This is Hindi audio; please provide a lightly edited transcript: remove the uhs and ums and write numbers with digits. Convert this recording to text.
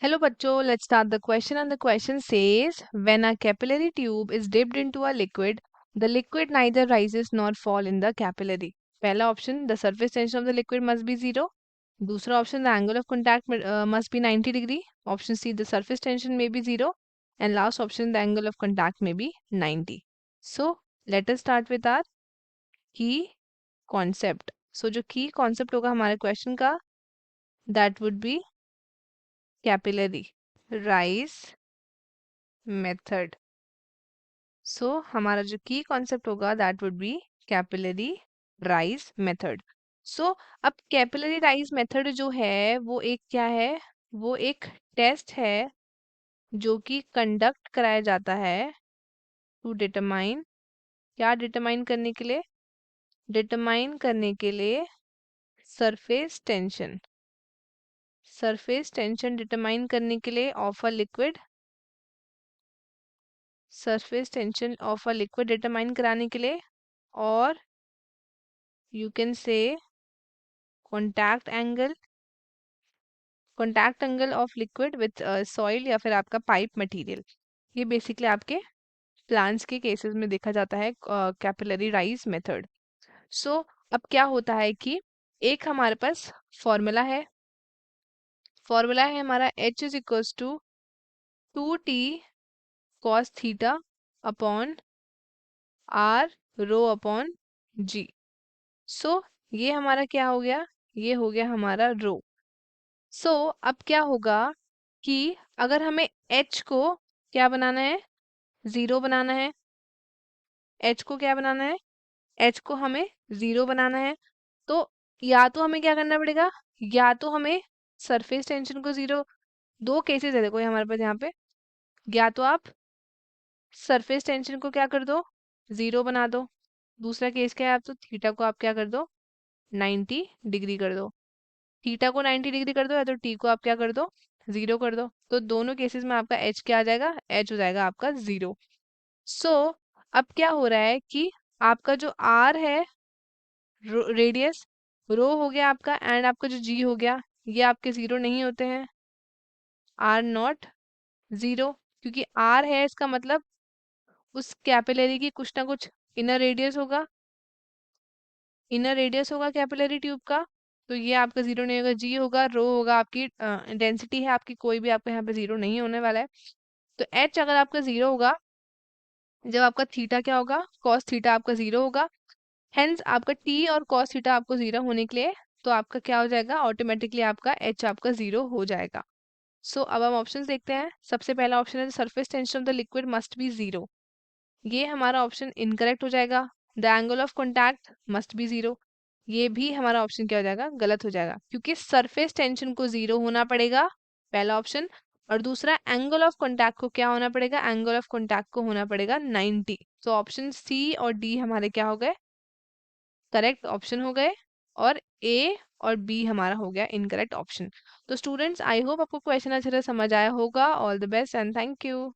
Hello bachcho, let's start the question and the question says when a capillary tube is dipped into a liquid, the liquid neither rises nor fall in the capillary. पहला option the surface tension of the liquid must be zero. दूसरा option the angle of contact must be 90 degree. Option C the surface tension may be zero. And last option the angle of contact may be 90. So let us start with our key concept. So जो key concept होगा हमारे question का that would be capillary rise method. सो हमारा जो की कॉन्सेप्ट होगा that would be capillary rise method. So अब कैपिलरी राइज मेथड जो है वो एक क्या है, वो एक टेस्ट है जो कि कंडक्ट कराया जाता है टू डिटरमाइन, क्या डिटरमाइन करने के लिए, डिटरमाइन करने के लिए surface tension, surface tension determine करने के लिए of a liquid, surface tension of a liquid determine कराने के लिए, और you can say contact angle, contact angle of liquid with soil या फिर आपका पाइप मटेरियल. ये बेसिकली आपके प्लांट्स के केसेस में देखा जाता है कैपिलरी राइज मेथड. सो अब क्या होता है कि एक हमारे पास फॉर्मूला है, फॉर्मूला है हमारा H is equals to 2t cos theta upon r rho upon g. So ये हमारा क्या हो गया, ये हो गया हमारा रो. सो अब क्या होगा कि अगर हमें h को क्या बनाना है, जीरो बनाना है, h को क्या बनाना है, h को हमें जीरो बनाना है. तो या तो हमें क्या करना पड़ेगा, या तो हमें सरफेस टेंशन को जीरो, दो केसेस है देखो ये हमारे पास यहाँ पे, या तो आप सरफेस टेंशन को क्या कर दो, जीरो बना दो. दूसरा केस क्या है, आप तो थीटा को आप क्या कर दो, 90 डिग्री कर दो. थीटा को 90 डिग्री कर दो या तो टी को आप क्या कर दो, जीरो कर दो. तो दोनों केसेस में आपका एच क्या आ जाएगा, एच हो जाएगा आपका जीरो. सो अब क्या हो रहा है कि आपका जो आर है रेडियस, रो हो गया आपका, एंड आपका जो जी हो गया, ये आपके जीरो नहीं होते हैं, आर नॉट जीरो. क्योंकि आर है इसका मतलब उस कैपिलरी की कुछ ना कुछ इनर रेडियस होगा, इनर रेडियस होगा कैपिलरी ट्यूब का. तो ये आपका जीरो नहीं होगा, जी होगा, रो होगा, आपकी डेंसिटी है आपकी, कोई भी आपका यहाँ पे जीरो नहीं होने वाला है. तो एच अगर आपका जीरो होगा, जब आपका थीटा क्या होगा, कॉस थीटा आपका जीरो होगा. हेंस आपका टी और कॉस थीटा आपको जीरो होने के लिए, तो आपका क्या हो जाएगा, ऑटोमेटिकली आपका एच आपका जीरो हो जाएगा. सो अब हम ऑप्शंस देखते हैं. सबसे पहला ऑप्शन है surface tension of the liquid must be zero. ये हमारा ऑप्शन इनकरेक्ट हो जाएगा. The angle of contact must be zero, ये भी हमारा ऑप्शन क्या हो जाएगा, गलत हो जाएगा. क्योंकि सरफेस टेंशन को जीरो होना पड़ेगा, पहला ऑप्शन. और दूसरा एंगल ऑफ कॉन्टैक्ट को क्या होना पड़ेगा, एंगल ऑफ कॉन्टैक्ट को होना पड़ेगा 90. तो ऑप्शन सी और डी हमारे क्या हो गए, करेक्ट ऑप्शन हो गए. और ए और बी हमारा हो गया इनकरेक्ट ऑप्शन. तो स्टूडेंट्स आई होप आपको क्वेश्चन अच्छे से समझ आया होगा. All the best and thank you.